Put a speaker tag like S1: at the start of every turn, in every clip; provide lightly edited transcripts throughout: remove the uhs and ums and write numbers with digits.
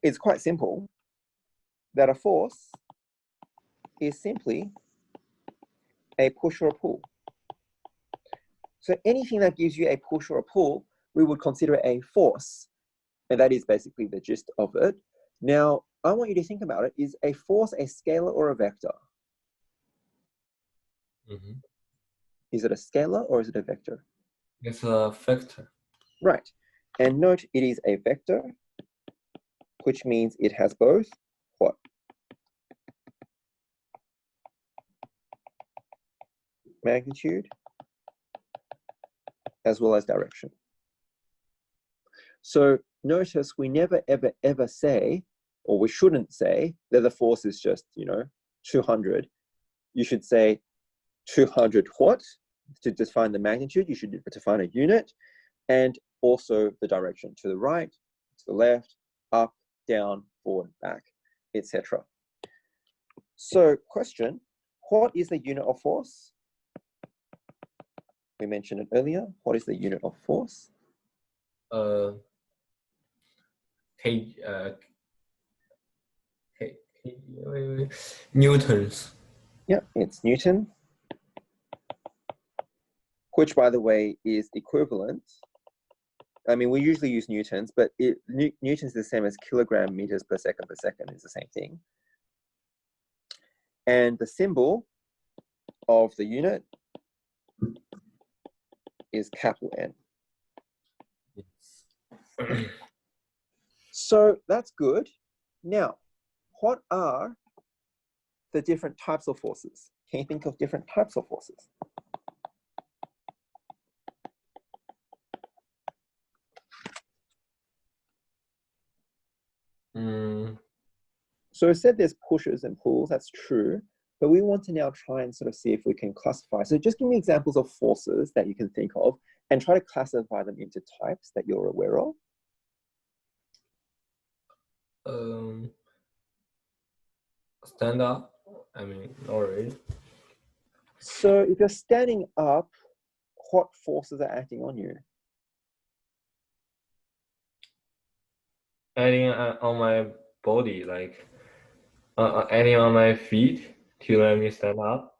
S1: it's quite simple that a force is simply a push or a pull. So anything that gives you a push or a pull, we would consider a force. And that is basically the gist of it. Now, I want you to think about it. Is a force a scalar or a vector?
S2: Mm-hmm.
S1: Is it a scalar or is it a vector?
S2: It's a vector.
S1: Right. And note it is a vector, which means it has both what? Magnitude as well as direction. So notice we never, ever, ever say, or we shouldn't say that the force is just, 200. You should say 200 what to define the magnitude. You should define a unit and also the direction, to the right, to the left, up, down, forward, back, etc. So question, what is the unit of force? We mentioned it earlier. What is the unit of force?
S2: Newtons.
S1: Yeah, it's Newton, which, by the way, is equivalent. I mean, we usually use newtons, but newtons is the same as kilogram meters per second is the same thing. And the symbol of the unit is capital N. So that's good. Now, what are the different types of forces? Can you think of different types of forces? So I said there's pushes and pulls, that's true, but we want to now try and sort of see if we can classify. So just give me examples of forces that you can think of and try to classify them into types that you're aware of.
S2: Stand up, I mean, already.
S1: So if you're standing up, what forces are acting on you?
S2: Adding on my body, like adding on my feet to let me stand up.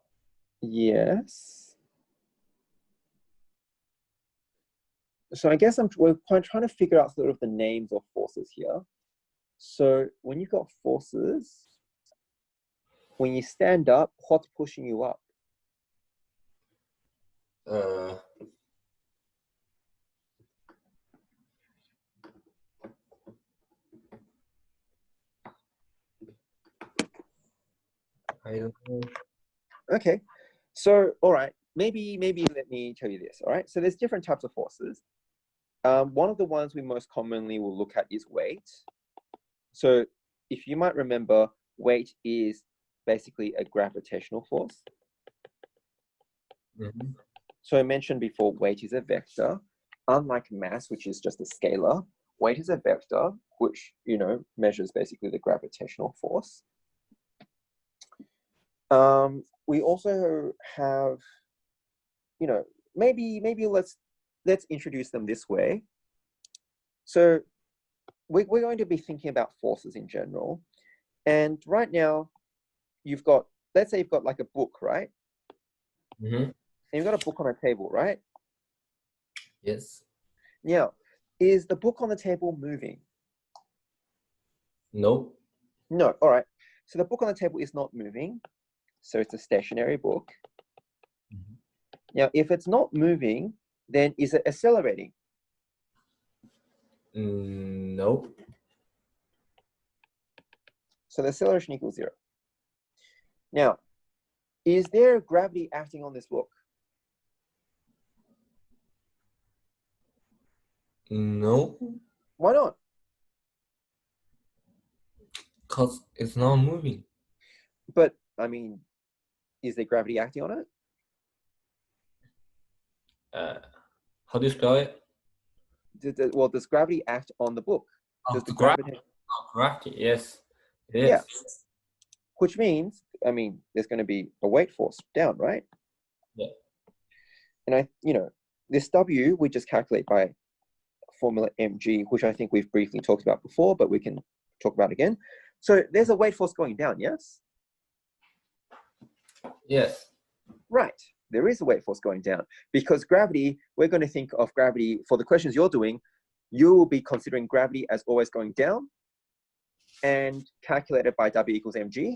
S1: Yes. So I guess we're trying to figure out sort of the names of forces here. So when you've got forces, when you stand up, what's pushing you up?
S2: I don't know.
S1: Okay, so all right, maybe let me tell you this. All right, so there's different types of forces. One of the ones we most commonly will look at is weight. So if you might remember, weight is basically a gravitational force.
S2: Mm-hmm.
S1: So I mentioned before, weight is a vector. Unlike mass, which is just a scalar, weight is a vector, which, measures basically the gravitational force. We also have, maybe let's introduce them this way. So we're going to be thinking about forces in general. And right now, let's say you've got like a book, right?
S2: Mm-hmm.
S1: And you've got a book on a table, right?
S2: Yes.
S1: Now, is the book on the table moving?
S2: No.
S1: No, all right. So the book on the table is not moving. So it's a stationary book.
S2: Mm-hmm.
S1: Now, if it's not moving, then is it accelerating?
S2: No.
S1: So the acceleration equals 0. Now, is there gravity acting on this book?
S2: No.
S1: Why not?
S2: Because it's not moving.
S1: But, I mean, is there gravity acting on it?
S2: How do you spell it?
S1: Well, does gravity act on the book? Does the
S2: gravity. Gravity, yes. It is.
S1: Yeah. Which means, I mean, there's going to be a weight force down, right?
S2: Yeah.
S1: And this W we just calculate by formula mg, which I think we've briefly talked about before, but we can talk about again. So there's a weight force going down, yes?
S2: Yes.
S1: Right. There is a weight force going down because gravity, we're going to think of gravity for the questions you're doing. You will be considering gravity as always going down and calculated by W equals mg.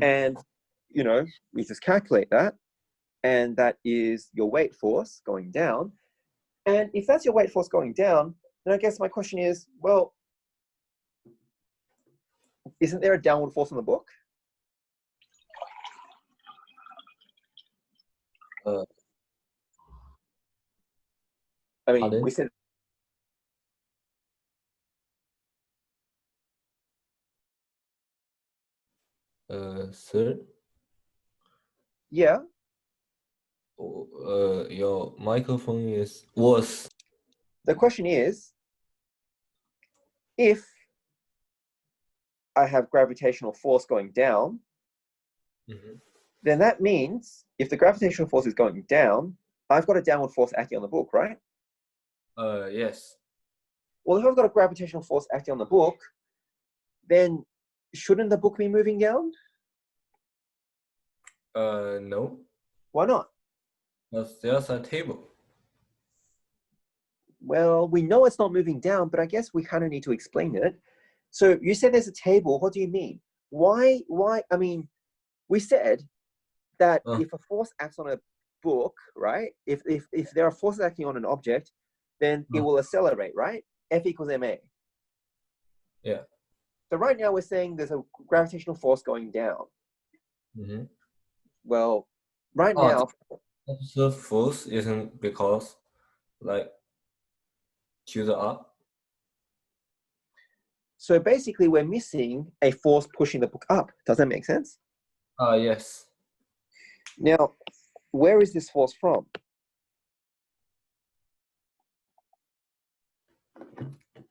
S1: And, you know, we just calculate that. And that is your weight force going down. And if that's your weight force going down, then I guess my question is, well, isn't there a downward force on the book? I mean,
S2: Pardon?
S1: we said,
S2: Sir,
S1: yeah.
S2: your microphone was.
S1: The question is, if I have gravitational force going down, then that means if the gravitational force is going down, I've got a downward force acting on the book, right?
S2: Yes.
S1: Well, if I've got a gravitational force acting on the book, then shouldn't the book be moving down?
S2: No.
S1: Why not?
S2: Because there's a table.
S1: Well, we know it's not moving down, but I guess we kind of need to explain it. So you said there's a table. What do you mean? Why? I mean, we said that if a force acts on a book, right? If there are forces acting on an object, then it will accelerate, right? F equals ma.
S2: Yeah.
S1: So right now we're saying there's a gravitational force going down. Well, right now,
S2: the force isn't because like to the up.
S1: so basically we're missing a force pushing the book up. Does that make sense?
S2: Yes.
S1: Now, where is this force from?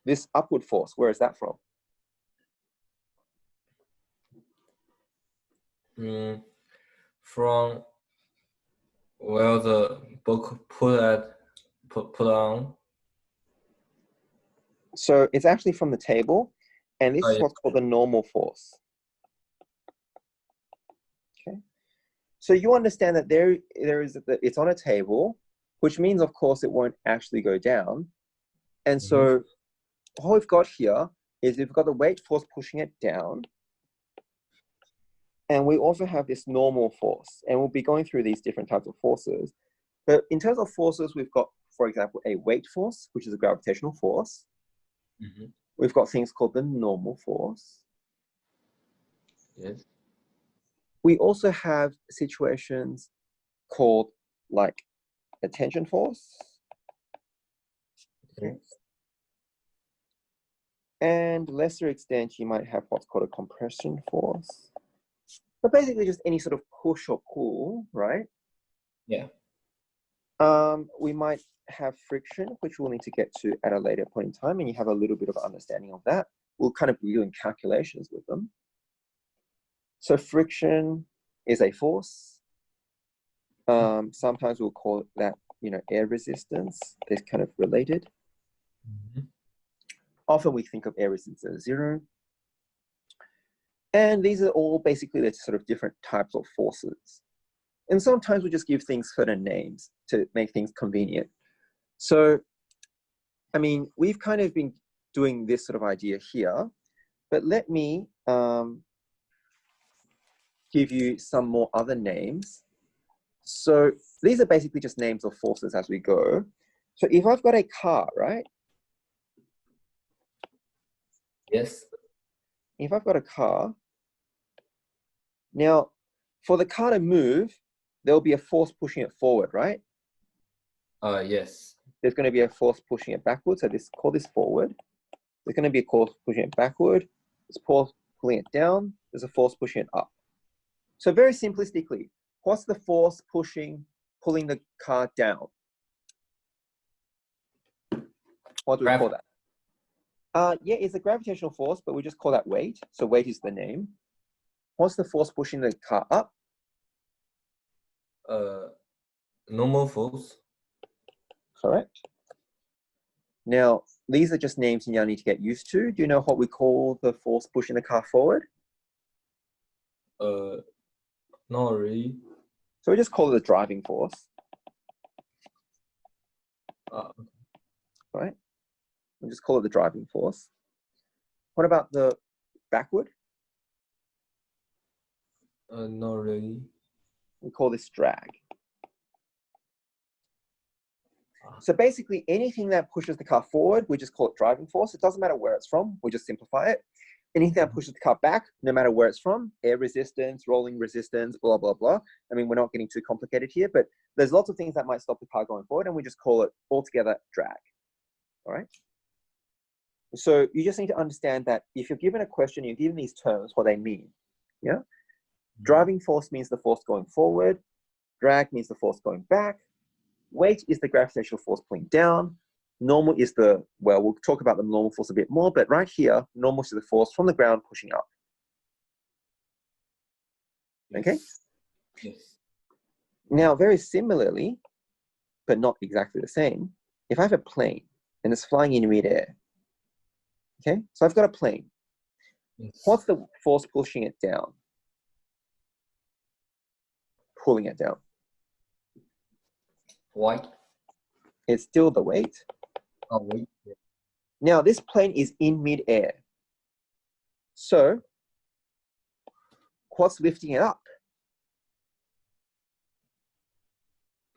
S1: This upward force, where is that from?
S2: From where the book put on.
S1: So it's actually from the table, and this is what's called the normal force. Okay. So you understand that it's on a table, which means, of course, it won't actually go down. And so what we've got here is we've got the weight force pushing it down. And we also have this normal force. And we'll be going through these different types of forces. But in terms of forces, we've got, for example, a weight force, which is a gravitational force. We've got things called the normal force.
S2: Yes.
S1: We also have situations called like a tension force. Okay. And lesser extent, you might have what's called a compression force. But basically just any sort of push or pull, right?
S2: Yeah.
S1: We might have friction, which we'll need to get to at a later point in time, and you have a little bit of understanding of that. We'll kind of be doing calculations with them. So friction is a force. Sometimes we'll call that, air resistance. They're kind of related. Often we think of air resistance as 0. And these are all basically the sort of different types of forces. And sometimes we just give things certain names to make things convenient. So, I mean, we've kind of been doing this sort of idea here, but let me give you some more other names. So these are basically just names of forces as we go. So if I've got a car, right?
S2: Yes.
S1: If I've got a car, now for the car to move, there'll be a force pushing it forward, right?
S2: Yes.
S1: There's going to be a force pushing it backwards. So call this forward. There's going to be a force pushing it backward. There's a force pulling it down. There's a force pushing it up. So very simplistically, what's the force pulling the car down? What do we call that? Yeah, it's a gravitational force, but we just call that weight. So weight is the name. What's the force pushing the car up?
S2: Normal force.
S1: Correct. Now, these are just names you now need to get used to. Do you know what we call the force pushing the car forward?
S2: Not really.
S1: So we just call it the driving force, right? We just call it the driving force. What about the backward?
S2: Not really.
S1: We call this drag. So basically anything that pushes the car forward, we just call it driving force. It doesn't matter where it's from, we just simplify it. Anything that pushes the car back, no matter where it's from, air resistance, rolling resistance, blah, blah, blah. I mean, we're not getting too complicated here, but there's lots of things that might stop the car going forward, and we just call it altogether drag, all right? So you just need to understand that if you're given a question, you're given these terms, what they mean, yeah? Driving force means the force going forward. Drag means the force going back. Weight is the gravitational force pulling down. Normal is the, well, we'll talk about the normal force a bit more, but right here, normal is the force from the ground pushing up. Okay?
S2: Yes.
S1: Now, very similarly, but not exactly the same, if I have a plane and it's flying in midair, okay? So I've got a plane.
S2: Yes.
S1: What's the force pushing it down? Pulling it down.
S2: White.
S1: It's still the weight.
S2: Oh, wait.
S1: Now, this plane is in midair. So, what's lifting it up?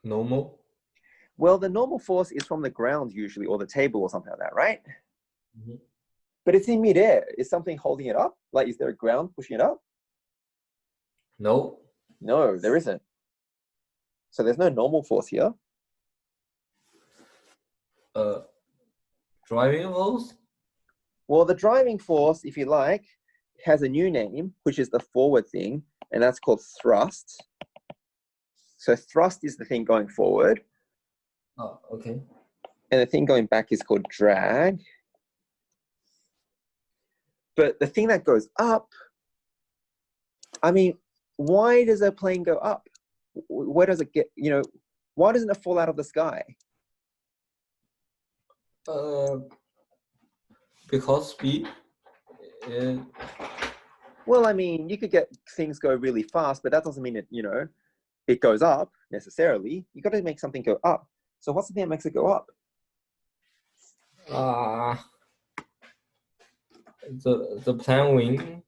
S2: Normal.
S1: Well, the normal force is from the ground usually, or the table or something like that, right?
S2: Mm-hmm.
S1: But it's in midair. Is something holding it up? Like, is there a ground pushing it up?
S2: No.
S1: No, there isn't. So there's no normal force here.
S2: Driving force.
S1: Well, the driving force, if you like, has a new name, which is the forward thing, and that's called thrust. So thrust is the thing going forward,
S2: Oh, okay.
S1: and the thing going back is called drag. But the thing that goes up, I mean, why does a plane go up? Where does it get, you know, why doesn't it fall out of the sky?
S2: Because speed.
S1: Well, I mean, you could get things go really fast, but that doesn't mean it, you know, it goes up necessarily. You got to make something go up. So what's the thing that makes it go up?
S2: The plane wing.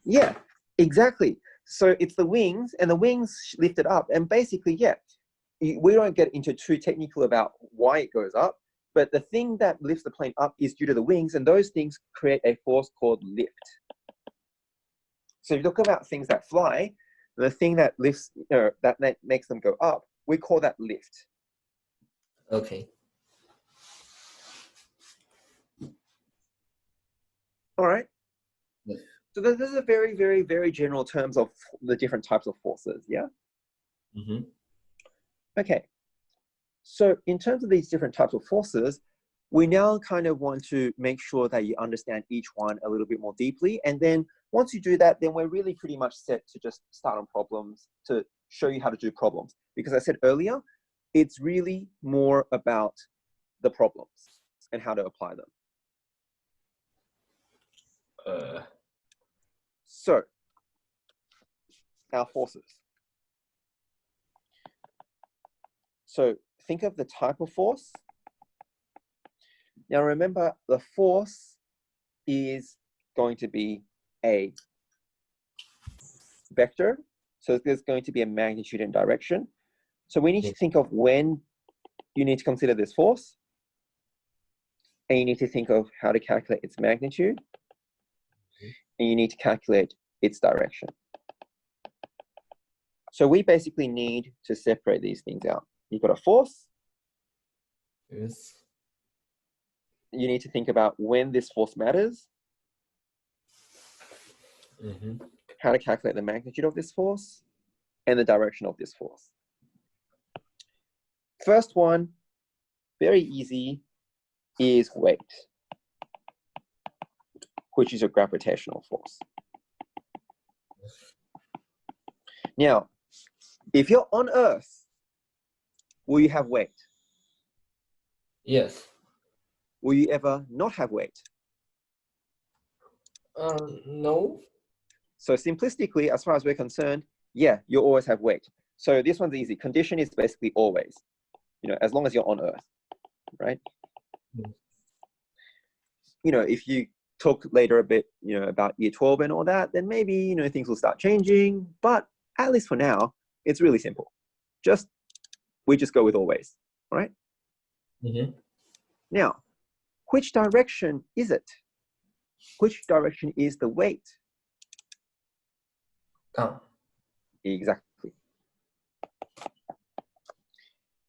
S1: Yeah, exactly. So it's the wings, and the wings lift it up. And basically, yeah, we don't get into too technical about why it goes up, but the thing that lifts the plane up is due to the wings, and those things create a force called lift. So if you look about things that fly, the thing that lifts, you know, that makes them go up, we call that lift.
S2: Okay.
S1: All right.
S2: Yes.
S1: So this is a very, very, very general terms of the different types of forces. Yeah.
S2: Mm-hmm.
S1: Okay. So in terms of these different types of forces, we now kind of want to make sure that you understand each one a little bit more deeply. And then once you do that, then we're really pretty much set to just start on problems, to show you how to do problems. Because I said earlier, it's really more about the problems and how to apply them. So, our forces. So think of the type of force. Now remember, the force is going to be a vector. So there's going to be a magnitude and direction. So we need to think of when you need to consider this force, and you need to think of how to calculate its magnitude, and you need to calculate its direction. So we basically need to separate these things out. You've got a force.
S2: Yes.
S1: You need to think about when this force matters,
S2: Mm-hmm.
S1: how to calculate the magnitude of this force, and the direction of this force. First one, very easy, is weight, which is a gravitational force. Now, if you're on Earth, will you have weight?
S2: Yes.
S1: will you ever not have weight?
S2: No.
S1: So simplistically, as far as we're concerned, yeah, you always have weight. So this one's easy. Condition is basically always, as long as you're on Earth, right? If you talk later a bit, about year 12 and all that, then maybe, things will start changing. But at least for now, it's really simple. We just go with always, all right?
S2: Mm-hmm.
S1: Now, which direction is it? Which direction is the weight?
S2: Down.
S1: Exactly.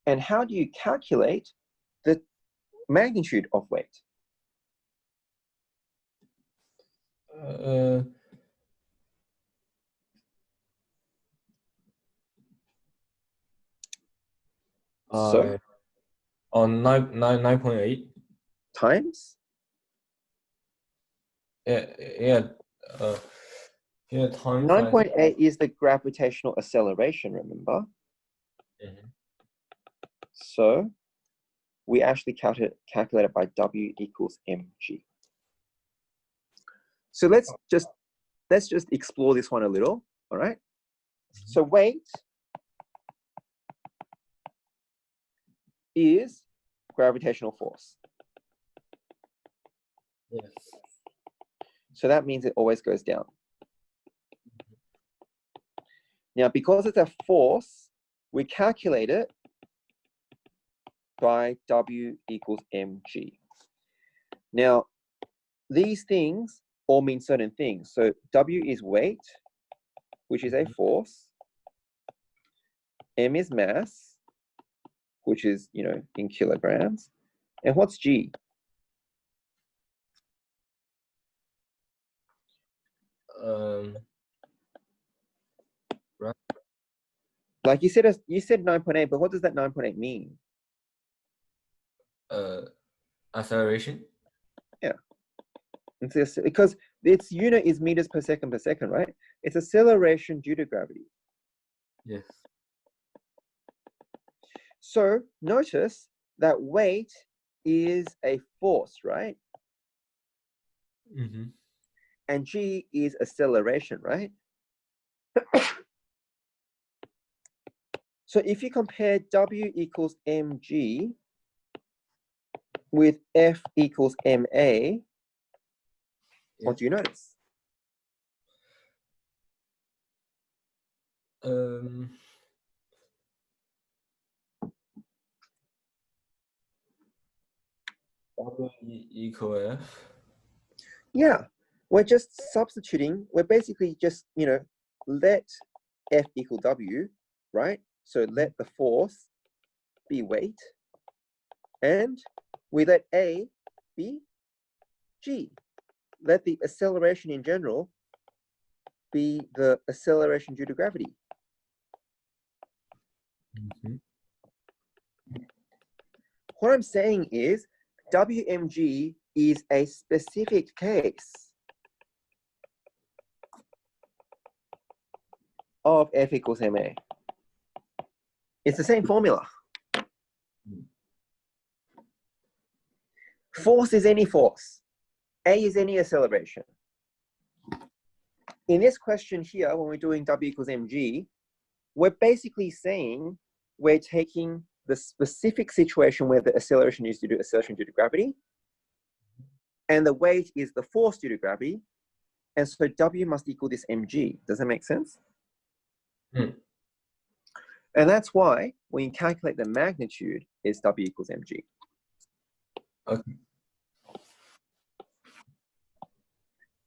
S1: And how do you calculate the magnitude of weight?
S2: 9.8.
S1: Times?
S2: Yeah. Times
S1: 9.8 is the gravitational acceleration, remember?
S2: Mm-hmm.
S1: So we actually calculate it by W equals mg. So let's just explore this one a little, all right? So weight is gravitational force.
S2: Yes.
S1: So that means it always goes down. Now, because it's a force, we calculate it by W equals mg. Now, these things all mean certain things. So W is weight, which is a force. M is mass, which is, in kilograms. And what's G?
S2: Right.
S1: Like you said 9.8, but what does that 9.8 mean?
S2: Acceleration.
S1: Yeah. Because its unit is meters per second, right? It's acceleration due to gravity.
S2: Yes.
S1: So notice that weight is a force, right?
S2: Mm-hmm.
S1: And G is acceleration, right? So if you compare W equals mg with F equals ma, what do you notice?
S2: W equal F.
S1: Yeah, we're just substituting. We're basically just, let F equal W, right? So let the force be weight, and we let A be G. Let the acceleration in general be the acceleration due to gravity.
S2: Mm-hmm.
S1: What I'm saying is WMG is a specific case of F equals ma. It's the same formula. Force is any force. A is any acceleration. In this question here, when we're doing W equals mg, we're basically saying we're taking the specific situation where the acceleration is due to acceleration due to gravity, and the weight is the force due to gravity, and so W must equal this mg. Does that make sense?
S2: Mm.
S1: And that's why when you calculate the magnitude, it's W equals mg.
S2: Okay.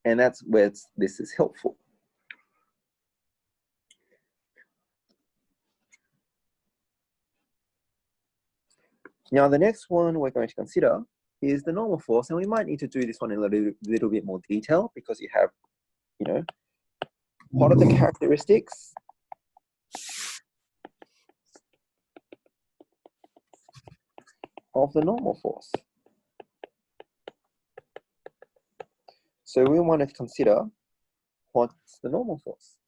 S1: And that's where this is helpful. Now, the next one we're going to consider is the normal force, and we might need to do this one in a little bit more detail because you have, what are the characteristics of the normal force? So we want to consider what's the normal force.